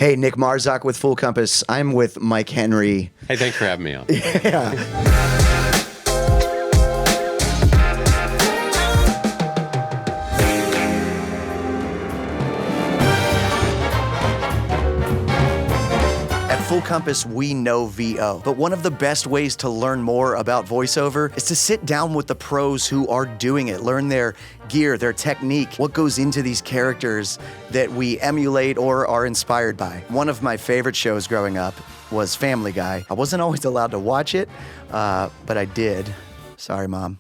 Hey, Nick Marzak with Full Compass. I'm with Mike Henry. Hey, thanks for having me on. Yeah. At Full Compass, we know VO, but one of the best ways to learn more about voiceover is to sit down with the pros who are doing it, learn their gear, their technique, what goes into these characters that we emulate or are inspired by. One of my favorite shows growing up was Family Guy. I wasn't always allowed to watch it, but I did. Sorry, Mom.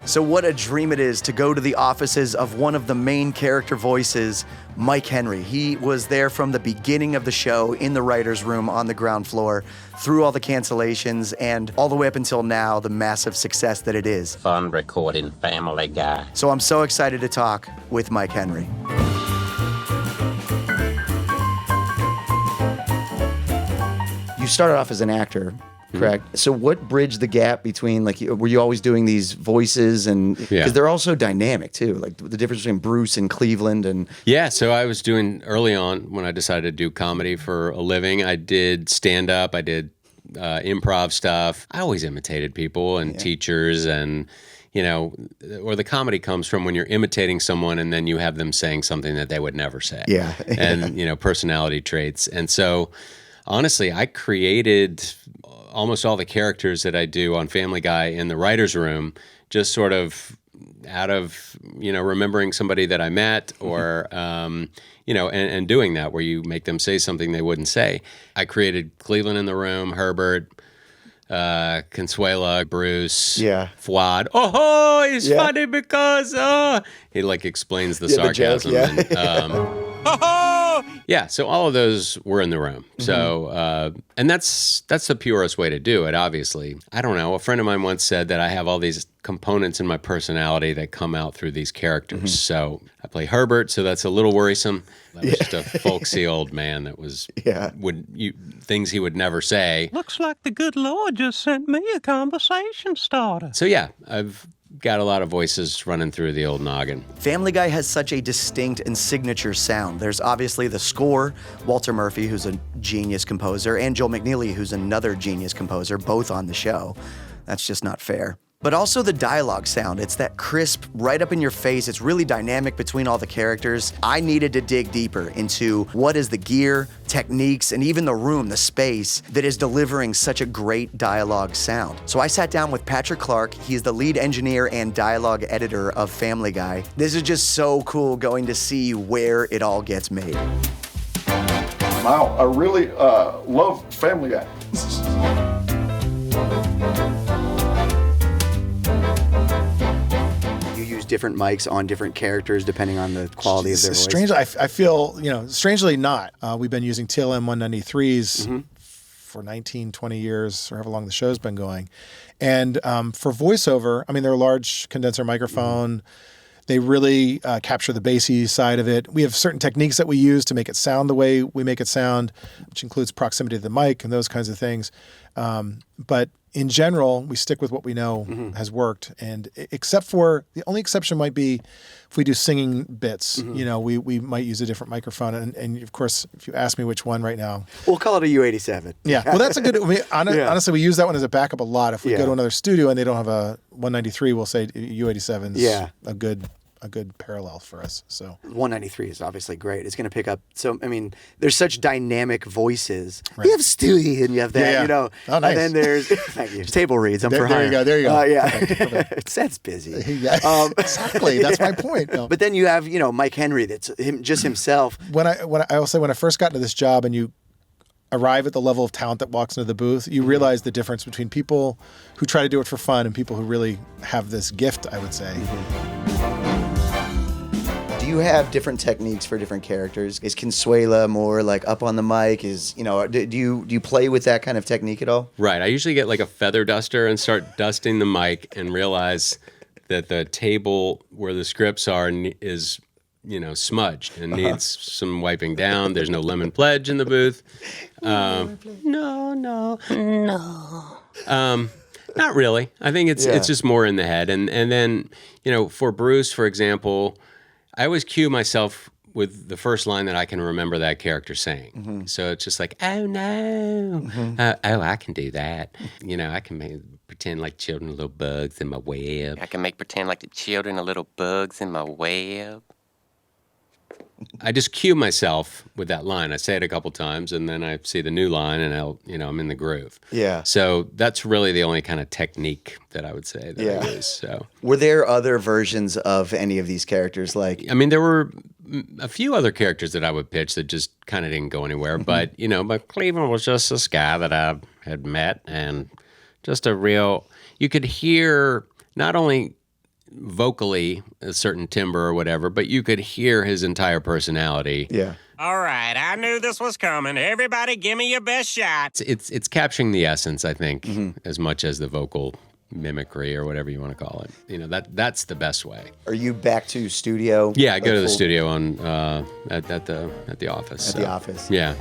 So what a dream it is to go to the offices of one of the main character voices, Mike Henry. He was there from the beginning of the show in the writer's room on the ground floor, through all the cancellations, and all the way up until now, the massive success that it is. Fun recording Family Guy. So I'm so excited to talk with Mike Henry. You started off as an actor, correct? So what bridged the gap between, like, were you always doing these voices? And because they're all so dynamic too, like the difference between Bruce and Cleveland and... Yeah, so I was doing early on when I decided to do comedy for a living. I did stand-up, I did improv stuff. I always imitated people and teachers and... You know, or the comedy comes from when you're imitating someone and then you have them saying something that they would never say. Yeah. And, you know, personality traits. And so, honestly, I created almost all the characters that I do on Family Guy in the writer's room, just sort of out of, you know, remembering somebody that I met or, you know, and doing that where you make them say something they wouldn't say. I created Cleveland in the room, Herbert, Consuela, Bruce, Fuad. Oh, he's funny because he like explains the sarcasm. The joke, And, so all of those were in the room. So and that's the purest way to do it, obviously. I don't know. A friend of mine once said that I have all these components in my personality that come out through these characters. So I play Herbert, so that's a little worrisome. That was just a folksy old man that was things he would never say. Looks like the good Lord just sent me a conversation starter. So yeah, I've got a lot of voices running through the old noggin. Family Guy has such a distinct and signature sound. There's obviously the score, Walter Murphy, who's a genius composer, and Joel McNeely, who's another genius composer, both on the show. That's just not fair. But also the dialogue sound. It's that crisp, right up in your face. It's really dynamic between all the characters. I needed to dig deeper into what is the gear, techniques, and even the room, the space, that is delivering such a great dialogue sound. So I sat down with Patrick Clark. He's the lead engineer and dialogue editor of Family Guy. This is just so cool going to see where it all gets made. Wow, I really love Family Guy. Different mics on different characters depending on the quality of their voice. Strangely, I feel, strangely not. We've been using TLM 193s for 19, 20 years, or however long the show's been going. And for voiceover, I mean, they're a large condenser microphone. They really capture the bassy side of it. We have certain techniques that we use to make it sound the way we make it sound, which includes proximity to the mic and those kinds of things. But in general, we stick with what we know has worked. And except for, the only exception might be if we do singing bits, we might use a different microphone. And of course, if you ask me which one right now. We'll call it a U87. Yeah. Well, that's a good, honestly, we use that one as a backup a lot. If we go to another studio and they don't have a 193, we'll say U87's a good parallel for us. So 193 is obviously great. It's going to pick up. So, I mean, there's such dynamic voices. Right. You have Stewie and you have that, Oh, nice. And then there's, thank you, table reads. I'm for hire. There you go. Seth's busy. Exactly. That's my point. No. But then you have, Mike Henry, that's just himself. When I first got into this job and you arrive at the level of talent that walks into the booth, you realize the difference between people who try to do it for fun and people who really have this gift, I would say. Do you have different techniques for different characters? Is Consuela more like up on the mic? Do you play with that kind of technique at all? Right. I usually get like a feather duster and start dusting the mic and realize that the table where the scripts are is, smudged and needs some wiping down. There's no lemon pledge in the booth. No. Not really. I think it's just more in the head. And then, for Bruce, for example, I always cue myself with the first line that I can remember that character saying. So it's just like, oh no, oh, I can do that. You know, I can pretend like children are little bugs in my web. I can make pretend like the children are little bugs in my web. I just cue myself with that line. I say it a couple times, and then I see the new line, and I'm in the groove. Yeah. So that's really the only kind of technique that I would say that I use. So Were there other versions of any of these characters? Like, I mean, there were a few other characters that I would pitch that just kind of didn't go anywhere. But but Cleveland was just this guy that I had met, and just a real. You could hear not only vocally a certain timbre or whatever, but you could hear his entire personality. yeah. All right, I knew this was coming. Everybody give me your best shot. It's capturing the essence, I think, as much as the vocal mimicry or whatever you want to call it. That's the best way. Are you back to studio? Yeah, I go like to the full- studio on at the office. At the office. Yeah.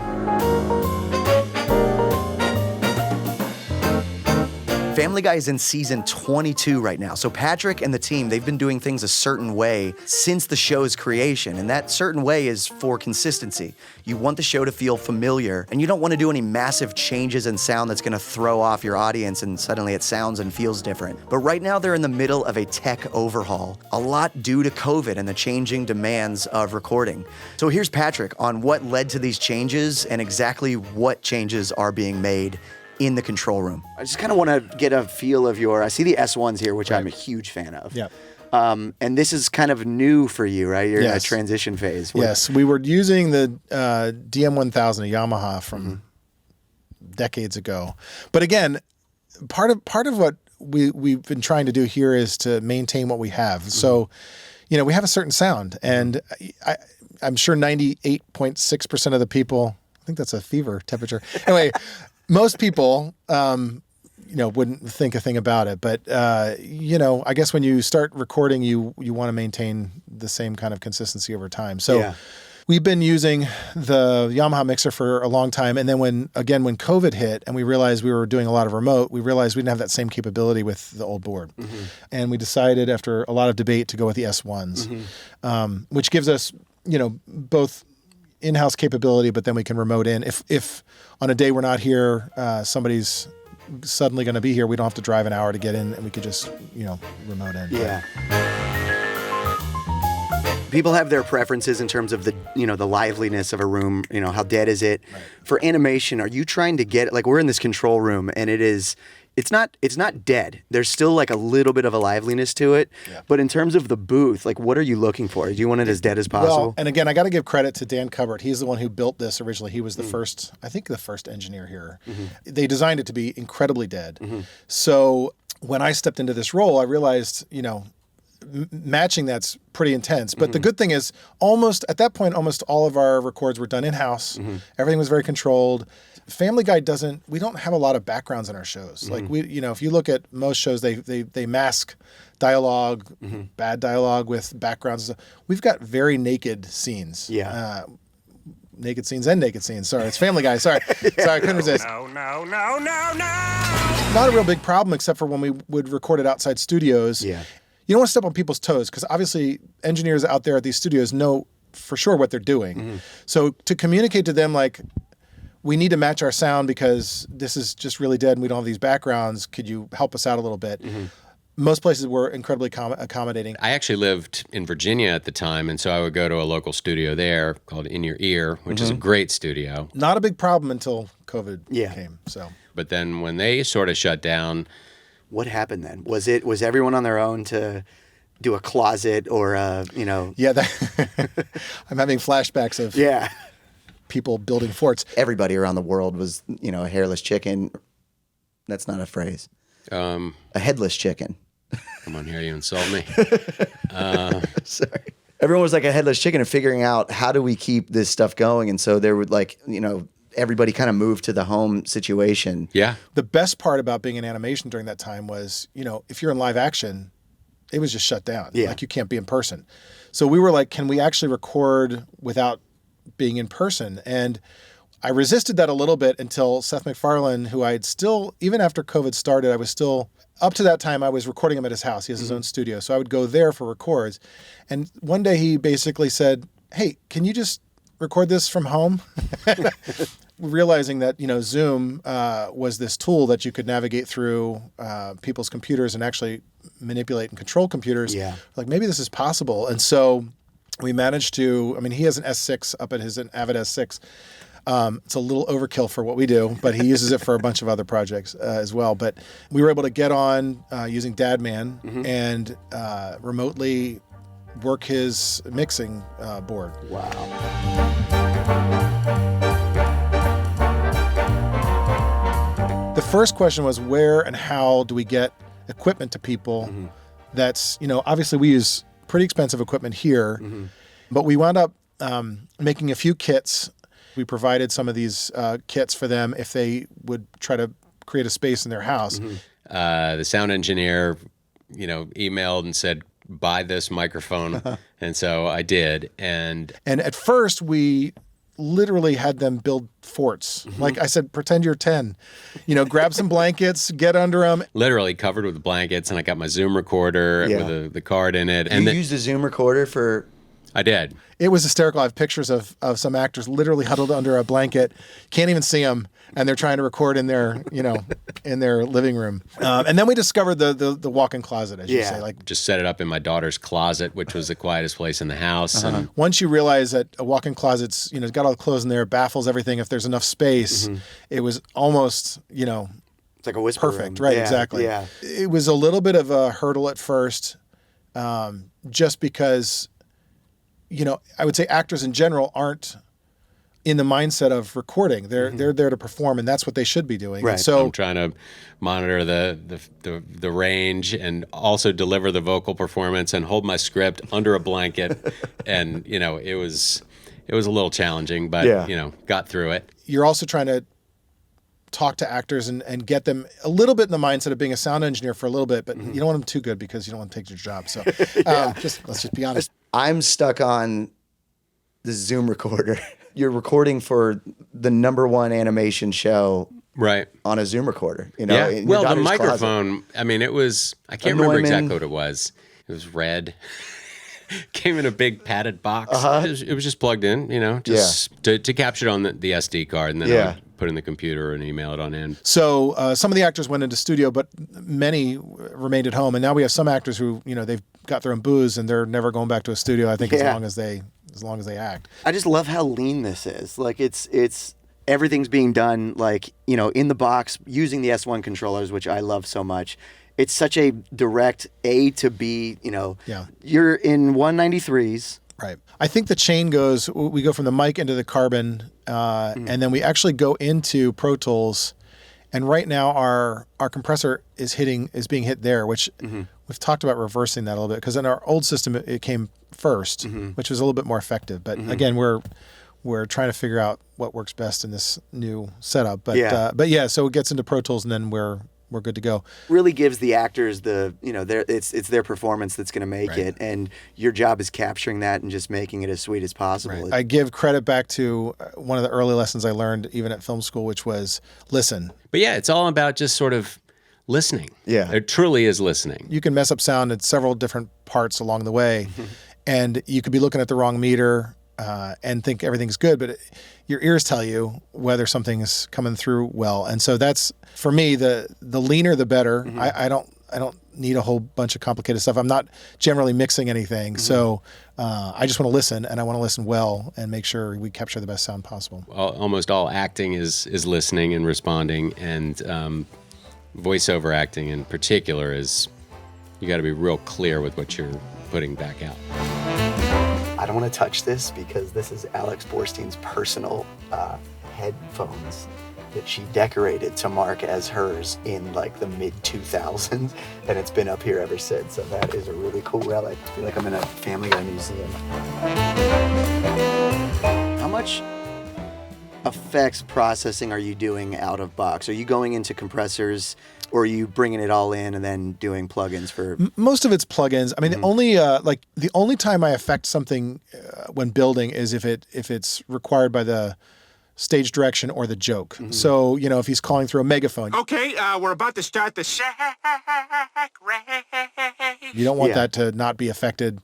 Family Guy is in season 22 right now. So Patrick and the team, they've been doing things a certain way since the show's creation. And that certain way is for consistency. You want the show to feel familiar, and you don't want to do any massive changes in sound that's going to throw off your audience and suddenly it sounds and feels different. But right now they're in the middle of a tech overhaul, a lot due to COVID and the changing demands of recording. So here's Patrick on what led to these changes and exactly what changes are being made in the control room. I just kind of want to get a feel of I see the S1s here, which I'm a huge fan of. Yeah. And this is kind of new for you, right? You're in a Yes. transition phase. Yes, we were using the DM1000, a Yamaha from decades ago. But again, part of what we've been trying to do here is to maintain what we have. So, we have a certain sound, and I'm sure 98.6% of the people, I think that's a fever temperature. Anyway, most people, wouldn't think a thing about it. But, I guess when you start recording, you want to maintain the same kind of consistency over time. So we've been using the Yamaha mixer for a long time. And then when COVID hit and we realized we were doing a lot of remote, we realized we didn't have that same capability with the old board. And we decided after a lot of debate to go with the S1s, which gives us, both in-house capability, but then we can remote in. If on a day we're not here, somebody's suddenly going to be here, we don't have to drive an hour to get in, and we could just, remote in. Yeah. People have their preferences in terms of the liveliness of a room, how dead is it? Right. For animation, are you trying to get, like, we're in this control room and it's not dead. There's still like a little bit of a liveliness to it. Yeah. But in terms of the booth, like, what are you looking for? Do you want it as dead as possible? Well, and again, I got to give credit to Dan Cubbert. He's the one who built this originally. He was the first engineer here. They designed it to be incredibly dead. So when I stepped into this role, I realized, matching that's pretty intense. But the good thing is almost all of our records were done in-house. Everything was very controlled. Family Guy we don't have a lot of backgrounds in our shows. Like if you look at most shows, they mask dialogue, bad dialogue with backgrounds. Not very naked scenes. Yeah. Naked scenes and naked scenes. Sorry, it's Family Guy. Sorry, I couldn't resist. No. Not a real big problem except for when we would record it outside studios. Yeah. You don't want to step on people's toes because obviously engineers out there at these studios know for sure what they're doing. So to communicate to them, like, we need to match our sound because this is just really dead and we don't have these backgrounds. Could you help us out a little bit? Most places were incredibly accommodating. I actually lived in Virginia at the time, and so I would go to a local studio there called In Your Ear, which is a great studio. Not a big problem until COVID came. So, but then when they sort of shut down, what happened then? Was everyone on their own to do a closet or Yeah, I'm having flashbacks of people building forts. Everybody around the world was, a hairless chicken. That's not a phrase. A headless chicken. Come on here, you insult me. Sorry. Everyone was like a headless chicken and figuring out how do we keep this stuff going. And so there would everybody kind of moved to the home situation. Yeah. The best part about being in animation during that time was, if you're in live action, it was just shut down. Yeah. Like, you can't be in person. So we were like, can we actually record without being in person? And I resisted that a little bit until Seth MacFarlane, who I had still, even after COVID started, I was still, up to that time, I was recording him at his house. He has his own studio. So I would go there for records. And one day he basically said, hey, can you just record this from home? Realizing that, Zoom was this tool that you could navigate through people's computers and actually manipulate and control computers. Yeah. Like, maybe this is possible. And so we managed to, he has an S6 up at an Avid S6. It's a little overkill for what we do, but he uses it for a bunch of other projects as well. But we were able to get on using Dadman and remotely work his mixing board. The first question was, where and how do we get equipment to people? That's, obviously we use pretty expensive equipment here, but we wound up making a few kits. We provided some of these kits for them if they would try to create a space in their house. The sound engineer, emailed and said, buy this microphone. And so I did. And at first we literally had them build forts. Like I said, pretend you're 10, grab some blankets, get under them. Literally covered with blankets. And I got my Zoom recorder with the card in it. And you used a Zoom recorder for... I did. It was hysterical. I have pictures of some actors literally huddled under a blanket. Can't even see them. And they're trying to record in their, in their living room. And then we discovered the walk-in closet, as you say. Like, just set it up in my daughter's closet, which was the quietest place in the house. And once you realize that a walk-in closet's, it's got all the clothes in there, baffles everything. If there's enough space, it was almost, it's like a whisper perfect. room. Right, Yeah, exactly. Yeah. It was a little bit of a hurdle at first, just because, I would say actors in general aren't in the mindset of recording. They're there to perform, and that's what they should be doing. Right. And so I'm trying to monitor the range and also deliver the vocal performance and hold my script under a blanket. And, it was a little challenging, but, got through it. you're also trying to talk to actors and get them a little bit in the mindset of being a sound engineer for a little bit, but you don't want them too good because you don't want to take your job. So let's just be honest. I'm stuck on the Zoom recorder. You're recording for the #1 animation show Right. on a Zoom recorder. In Yeah. your Well, the daughter's closet. microphone, it was, I can't remember Neumann. exactly what it was. It was red. Came in a big padded box. It was just plugged in, just to capture it on the SD card, and then I would put it in the computer and email it on in. So some of the actors went into studio, but many remained at home. And now we have some actors who, they've got their own booze and they're never going back to a studio. I think as long as they act. I just love how lean this is. Like it's everything's being done like, in the box using the S1 controllers, which I love so much. It's such a direct A to B, You're in 193s. Right. I think the chain goes, we go from the mic into the carbon, and then we actually go into Pro Tools. And right now our compressor is being hit there, which we've talked about reversing that a little bit, because in our old system, it came first, which was a little bit more effective. But again, we're trying to figure out what works best in this new setup. But so it gets into Pro Tools, and then we're good to go. Really gives the actors it's their performance that's going to make it, and your job is capturing that and just making it as sweet as possible. Right. I give credit back to one of the early lessons I learned even at film school, which was listen. But yeah, it's all about just sort of listening. Yeah. It truly is listening. You can mess up sound at several different parts along the way, and you could be looking at the wrong meter and think everything's good, but your ears tell you whether something's coming through well. And so that's, for me, the leaner the better. I don't need a whole bunch of complicated stuff. I'm not generally mixing anything, so I just want to listen, and I want to listen well and make sure we capture the best sound possible. Almost all acting is listening and responding, and voiceover acting in particular is, you got to be real clear with what you're putting back out. I don't want to touch this because this is Alex Borstein's personal headphones that she decorated to mark as hers in like the mid-2000s, and it's been up here ever since. So that is a really cool relic. I feel like I'm in a Family Guy museum. How much effects processing are you doing out of box? Are you going into compressors, or are you bringing it all in and then doing plugins for? Most of it's plugins. I mean, the only time I affect something when building is if it's required by the stage direction or the joke. So, if he's calling through a megaphone. Okay, we're about to start the shack race. You don't want that to not be affected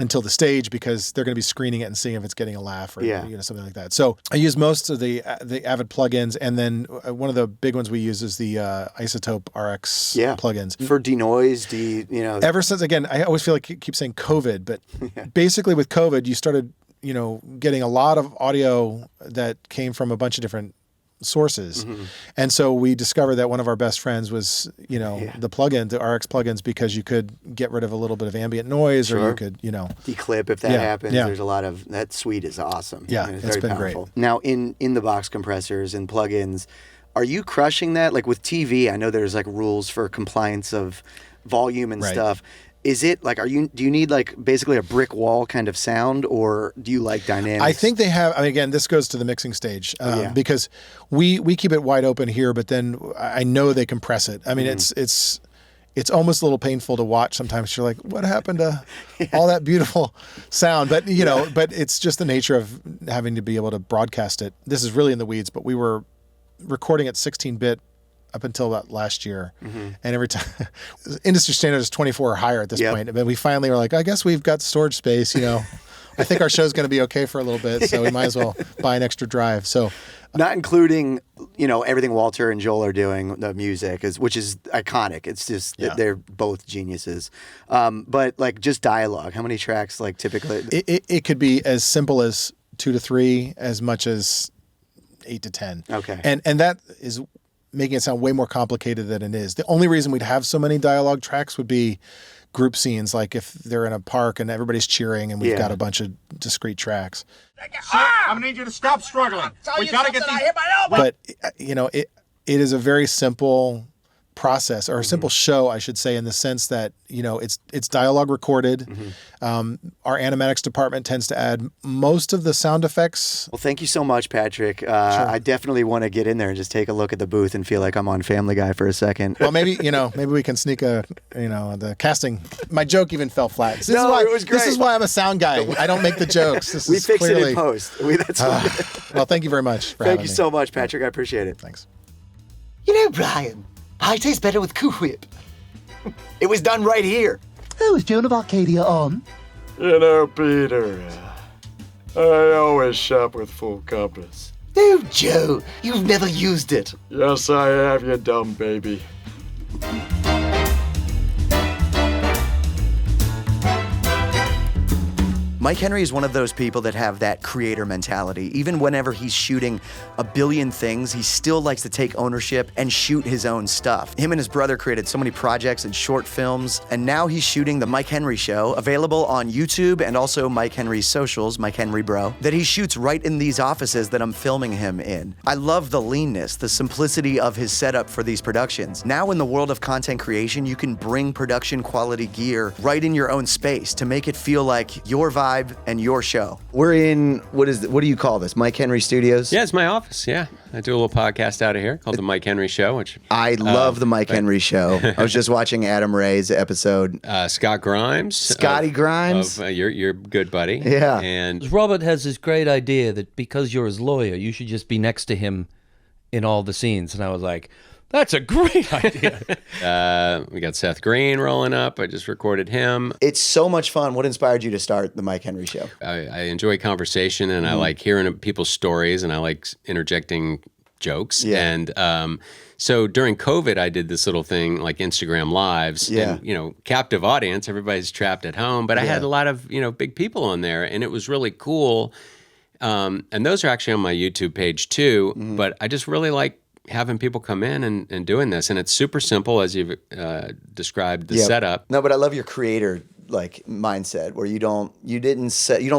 until the stage because they're going to be screening it and seeing if it's getting a laugh or Yeah. something like that. So I use most of the Avid plugins, and then one of the big ones we use is the Isotope RX plugins. For denoise, Ever since, again, I always feel like I keep saying COVID, but basically with COVID, you started, getting a lot of audio that came from a bunch of different sources. And so we discovered that one of our best friends was, the plugin, the RX plugins, because you could get rid of a little bit of ambient noise or you could, declip if that happens. There's a lot of, that suite is awesome. Yeah, it's it's very been powerful. great. Now in the box compressors and plugins, are you crushing that? Like with TV, I know there's like rules for compliance of volume and stuff. Is it like, do you need like basically a brick wall kind of sound, or do you like dynamics? I think they have, again, this goes to the mixing stage because we keep it wide open here, but then I know they compress it. I mean, it's almost a little painful to watch sometimes. You're like, what happened to all that beautiful sound? But, but it's just the nature of having to be able to broadcast it. This is really in the weeds, but we were recording at 16-bit up until about last year. And every time, industry standard is 24 or higher at this point. But we finally were like, I guess we've got storage space, I think our show's going to be okay for a little bit, so we might as well buy an extra drive. So, not including, everything Walter and Joel are doing, the music, which is iconic. It's just that they're both geniuses. But like just dialogue, how many tracks like typically? It could be as simple as 2 to 3, as much as 8 to 10. Okay. And that is making it sound way more complicated than it is. The only reason we'd have so many dialogue tracks would be group scenes, like if they're in a park and everybody's cheering and we've got a bunch of discrete tracks. I'm gonna need you to stop struggling. We gotta get these. But it is a very simple process, or a simple show, I should say, in the sense that it's dialogue recorded. Our animatics department tends to add most of the sound effects. Well, thank you so much, Patrick. I definitely want to get in there and just take a look at the booth and feel like I'm on Family Guy for a second. Well, maybe we can sneak the casting. My joke even fell flat. It was great. This is why I'm a sound guy. I don't make the jokes. We fix it in post. Well, thank you very much for having me. Thank you so much, Patrick. I appreciate it. Thanks. Brian, pie tastes better with Cool Whip. It was done right here. Oh, is Joan of Arcadia on? Peter, I always shop with Full Compass. Oh, Joe, you've never used it. Yes, I have, you dumb baby. Mike Henry is one of those people that have that creator mentality. Even whenever he's shooting a billion things, he still likes to take ownership and shoot his own stuff. Him and his brother created so many projects and short films, and now he's shooting The Mike Henry Show, available on YouTube and also Mike Henry's socials, Mike Henry Bro, that he shoots right in these offices that I'm filming him in. I love the leanness, the simplicity of his setup for these productions. Now in the world of content creation, you can bring production quality gear right in your own space to make it feel like your vibe and your show. We're in, what do you call this? Mike Henry Studios? Yeah, it's my office. Yeah. I do a little podcast out of here called The Mike Henry Show, which I love The Mike Henry Show. I was just watching Adam Ray's episode. Scott Grimes. Scotty Grimes. Your good buddy. Yeah. And Robert has this great idea that because you're his lawyer, you should just be next to him in all the scenes. And I was like, that's a great idea. We got Seth Green rolling up. I just recorded him. It's so much fun. What inspired you to start The Mike Henry Show? I enjoy conversation, and I like hearing people's stories, and I like interjecting jokes. Yeah. And so during COVID, I did this little thing like Instagram Lives. Yeah. And, captive audience. Everybody's trapped at home. But I had a lot of, big people on there, and it was really cool. And those are actually on my YouTube page too. But I just really like having people come in and doing this, and it's super simple as you've described the setup. No, but I love your creator mindset where you don't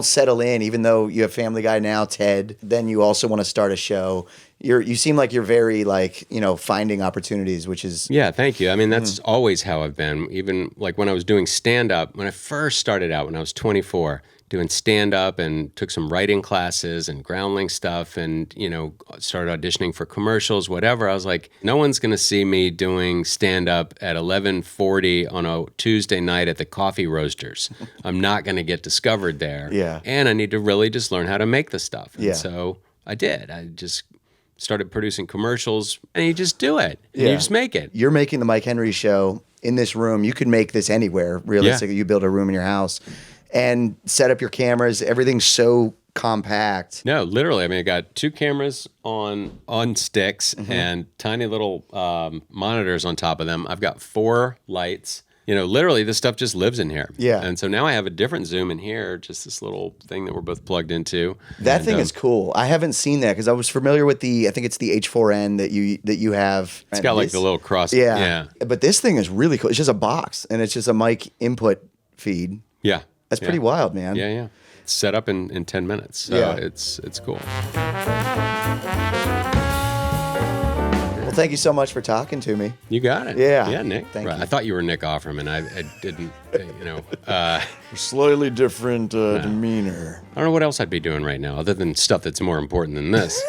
settle in, even though you have Family Guy now, Ted. Then you also want to start a show. You seem like you're very finding opportunities, which is thank you. I mean, that's always how I've been. Even like when I was doing stand up, when I first started out when I was 24. Doing stand-up and took some writing classes and Groundling stuff and, started auditioning for commercials, whatever. I was like, no one's going to see me doing stand-up at 11:40 on a Tuesday night at the Coffee Roasters. I'm not going to get discovered there. Yeah. And I need to really just learn how to make the stuff. And yeah. So I did. I just started producing commercials, and you just do it. And Yeah. you just make it. You're making The Mike Henry Show in this room. You could make this anywhere, realistically. You build a room in your house. and set up your cameras. Everything's so compact. No, literally. I mean, I got 2 cameras on sticks and tiny little monitors on top of them. I've got 4 lights. You know, literally, this stuff just lives in here. Yeah. And so now I have a different zoom in here, just this little thing that we're both plugged into. That thing is cool. I haven't seen that because I was familiar with I think it's the H4n that you have. It's got like the little cross. Yeah. But this thing is really cool. It's just a box and it's just a mic input feed. Yeah. That's pretty wild, man. Yeah, yeah. It's set up in 10 minutes. So it's cool. Well, thank you so much for talking to me. You got it. Yeah. Yeah, Nick. Thank you. I thought you were Nick Offerman. I didn't, you know. Slightly different demeanor. I don't know what else I'd be doing right now other than stuff that's more important than this.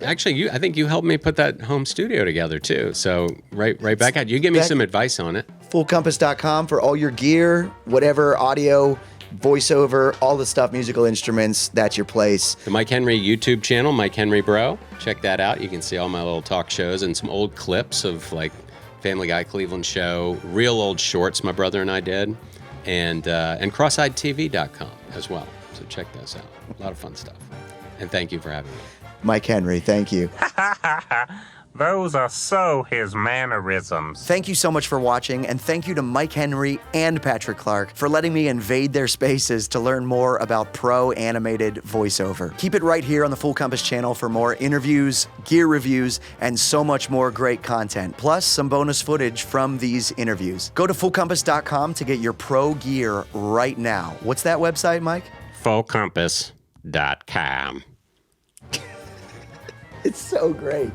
Actually, I think you helped me put that home studio together too. So right back at you. Give me some advice on it. FullCompass.com for all your gear, whatever audio, voiceover, all the stuff, musical instruments. That's your place. The Mike Henry YouTube channel, Mike Henry Bro. Check that out. You can see all my little talk shows and some old clips of like Family Guy, Cleveland Show, real old shorts my brother and I did, and CrossEyedTV.com as well. So check those out. A lot of fun stuff. And thank you for having me. Mike Henry, thank you. Those are so his mannerisms. Thank you so much for watching, and thank you to Mike Henry and Patrick Clark for letting me invade their spaces to learn more about pro animated voiceover. Keep it right here on the Full Compass channel for more interviews, gear reviews, and so much more great content, plus some bonus footage from these interviews. Go to FullCompass.com to get your pro gear right now. What's that website, Mike? FullCompass.com. It's so great.